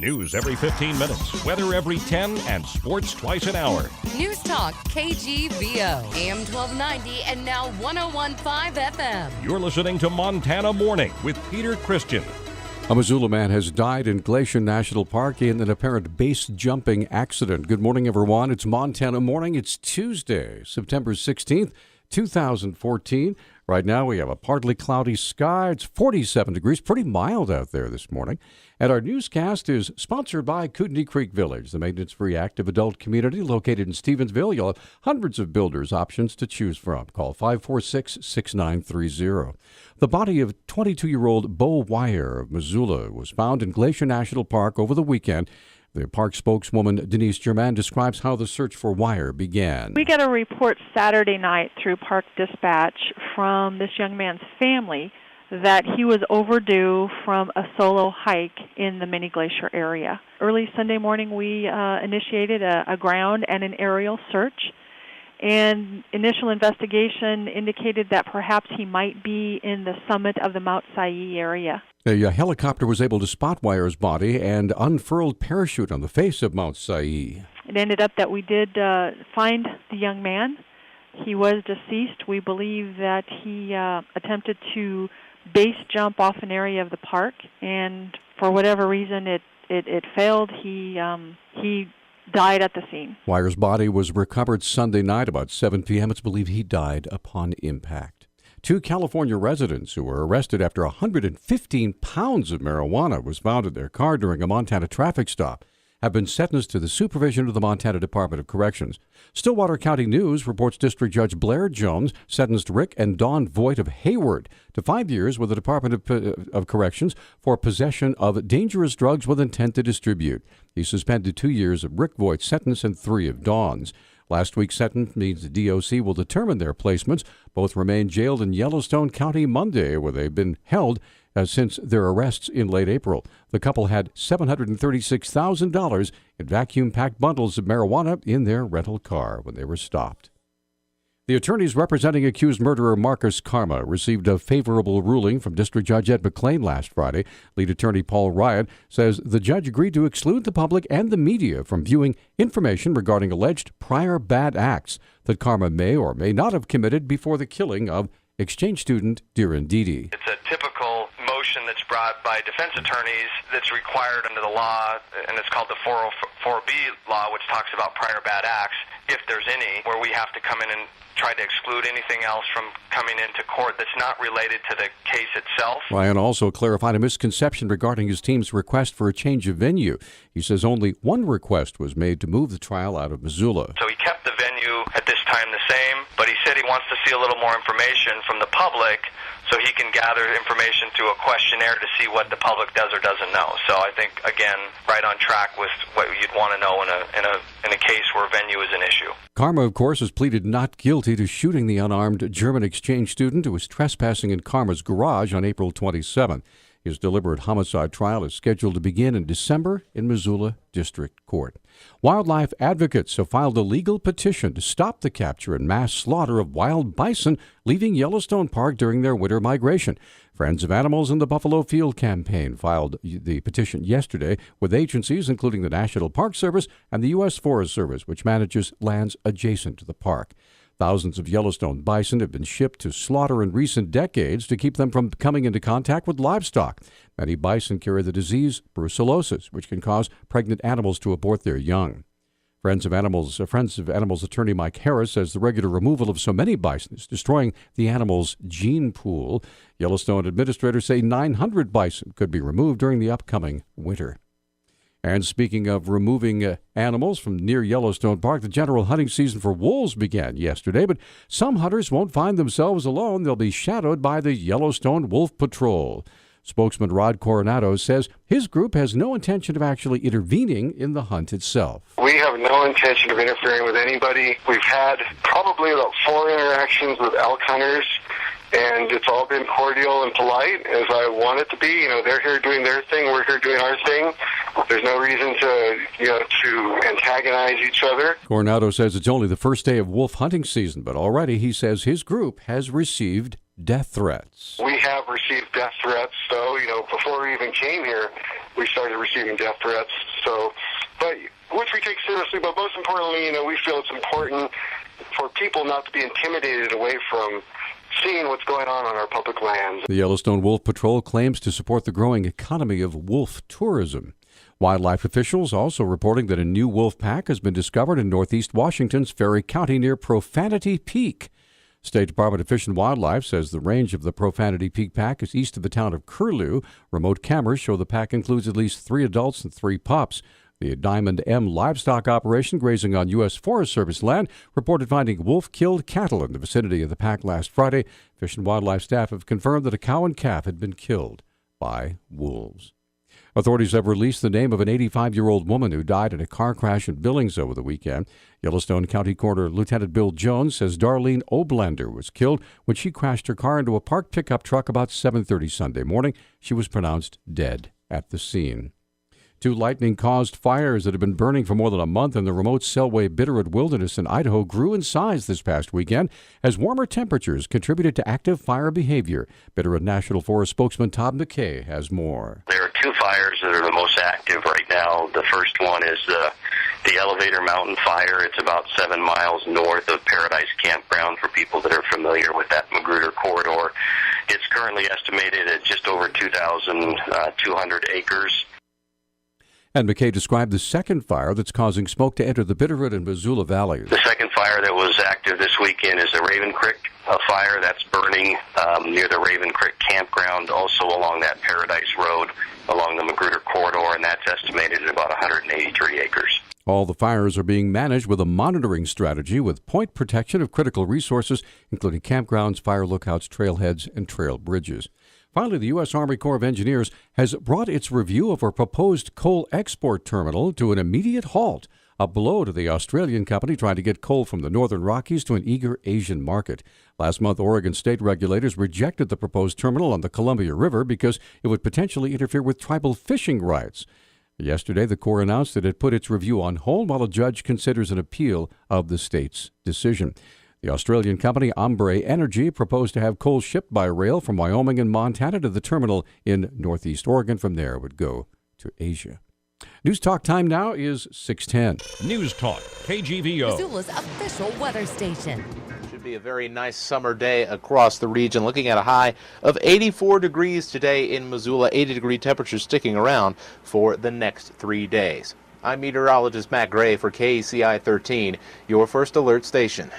News every 15 minutes, weather every 10, and sports twice an hour. Newstalk, KGVO, AM 1290 and now 101.5 FM. You're listening to Montana Morning with Peter Christian. A Missoula man has died in Glacier National Park in an apparent base jumping accident. Good morning, everyone. It's Montana Morning. It's Tuesday, September 16th, 2014. Right now, we have a partly cloudy sky. It's 47 degrees, pretty mild out there this morning. And our newscast is sponsored by Kootenai Creek Village, the maintenance-free active adult community located in Stevensville. You'll have hundreds of builders' options to choose from. Call 546-6930. The body of 22-year-old Bo Wire of Missoula was found in Glacier National Park over the weekend. The park spokeswoman, Denise Germain, describes how the search for Wire began. We got a report Saturday night through Park Dispatch from this young man's family that he was overdue from a solo hike in the Mini Glacier area. Early Sunday morning, we initiated a ground and an aerial search, and initial investigation indicated that perhaps he might be in the summit of the Mount Sayi area. A helicopter was able to spot Wire's body and unfurled parachute on the face of Mount Sayi. It ended up that we did find the young man. He was deceased. We believe that he attempted to base jump off an area of the park, and for whatever reason it failed. He died at the scene. Wire's body was recovered Sunday night about 7 p.m. It's believed he died upon impact. 2 California residents who were arrested after 115 pounds of marijuana was found in their car during a Montana traffic stop have been sentenced to the supervision of the Montana Department of Corrections. Stillwater County News reports District Judge Blair Jones sentenced Rick and Dawn Voigt of Hayward to 5 years with the Department of Corrections for possession of dangerous drugs with intent to distribute. He suspended 2 years of Rick Voigt's sentence and 3 of Dawn's. Last week's sentence means the DOC will determine their placements. Both remain jailed in Yellowstone County Monday, where they've been held since their arrests in late April. The couple had $736,000 in vacuum-packed bundles of marijuana in their rental car when they were stopped. The attorneys representing accused murderer Marcus Karma received a favorable ruling from District Judge Ed McClain last Friday. Lead attorney Paul Ryan says the judge agreed to exclude the public and the media from viewing information regarding alleged prior bad acts that Karma may or may not have committed before the killing of exchange student Diren Dede. It's a typical motion that's brought by defense attorneys that's required under the law, and it's called the 404B law, which talks about prior bad acts, if there's any, where we have to come in and try to exclude anything else from coming into court that's not related to the case itself. Ryan also clarified a misconception regarding his team's request for a change of venue. He says only one request was made to move the trial out of Missoula. So he kept the venue at this time the same, but he said he wants to see a little more information from the public so he can gather information through a questionnaire to see what the public does or doesn't know. So I think, again, right on track with what you'd want to know in a case where venue is an issue. Karma, of course, has pleaded not guilty to shooting the unarmed German exchange student who was trespassing in Karma's garage on April 27th. His deliberate homicide trial is scheduled to begin in December in Missoula District Court. Wildlife advocates have filed a legal petition to stop the capture and mass slaughter of wild bison leaving Yellowstone Park during their winter migration. Friends of Animals and the Buffalo Field Campaign filed the petition yesterday with agencies including the National Park Service and the U.S. Forest Service, which manages lands adjacent to the park. Thousands of Yellowstone bison have been shipped to slaughter in recent decades to keep them from coming into contact with livestock. Many bison carry the disease brucellosis, which can cause pregnant animals to abort their young. Friends of Animals attorney Mike Harris says the regular removal of so many bison is destroying the animals' gene pool. Yellowstone administrators say 900 bison could be removed during the upcoming winter. And speaking of removing animals from near Yellowstone Park, the general hunting season for wolves began yesterday, but some hunters won't find themselves alone. They'll be shadowed by the Yellowstone Wolf Patrol. Spokesman Rod Coronado says his group has no intention of actually intervening in the hunt itself. We have no intention of interfering with anybody. We've had probably about 4 interactions with elk hunters, and it's all been cordial and polite, as I want it to be. You know, they're here doing their thing, we're here doing our thing. There's no reason to antagonize each other. Coronado says it's only the first day of wolf hunting season, but already he says his group has received death threats. We have received death threats, so, before we even came here, we started receiving death threats. So, but which we take seriously. But most importantly, we feel it's important for people not to be intimidated away from seeing what's going on our public lands. The Yellowstone Wolf Patrol claims to support the growing economy of wolf tourism. Wildlife officials also reporting that a new wolf pack has been discovered in northeast Washington's Ferry County near Profanity Peak. State Department of Fish and Wildlife says the range of the Profanity Peak pack is east of the town of Curlew. Remote cameras show the pack includes at least 3 adults and 3 pups. The Diamond M livestock operation grazing on U.S. Forest Service land reported finding wolf-killed cattle in the vicinity of the pack last Friday. Fish and Wildlife staff have confirmed that a cow and calf had been killed by wolves. Authorities have released the name of an 85-year-old woman who died in a car crash in Billings over the weekend. Yellowstone County Coroner Lieutenant Bill Jones says Darlene Oblender was killed when she crashed her car into a parked pickup truck about 7:30 Sunday morning. She was pronounced dead at the scene. 2 lightning-caused fires that have been burning for more than a month in the remote Selway Bitterroot Wilderness in Idaho grew in size this past weekend as warmer temperatures contributed to active fire behavior. Bitterroot National Forest spokesman Todd McKay has more. There are 2 fires that are the most active right now. The first one is the Elevator Mountain Fire. It's about 7 miles north of Paradise Campground for people that are familiar with that Magruder corridor. It's currently estimated at just over 2,200 acres. And McKay described the second fire that's causing smoke to enter the Bitterroot and Missoula valleys. The second fire that was active this weekend is the Raven Creek fire that's burning near the Raven Creek campground, also along that Paradise Road, along the Magruder corridor, and that's estimated at about 183 acres. All the fires are being managed with a monitoring strategy with point protection of critical resources, including campgrounds, fire lookouts, trailheads, and trail bridges. Finally, the U.S. Army Corps of Engineers has brought its review of a proposed coal export terminal to an immediate halt, a blow to the Australian company trying to get coal from the northern Rockies to an eager Asian market. Last month, Oregon state regulators rejected the proposed terminal on the Columbia River because it would potentially interfere with tribal fishing rights. Yesterday, the Corps announced that it put its review on hold while a judge considers an appeal of the state's decision. The Australian company Ombre Energy proposed to have coal shipped by rail from Wyoming and Montana to the terminal in northeast Oregon. From there, it would go to Asia. News Talk time now is 6:10. News Talk, KGVO. Missoula's official weather station. Should be a very nice summer day across the region. Looking at a high of 84 degrees today in Missoula. 80-degree temperatures sticking around for the next 3 days. I'm meteorologist Matt Gray for KCI 13, your first alert station.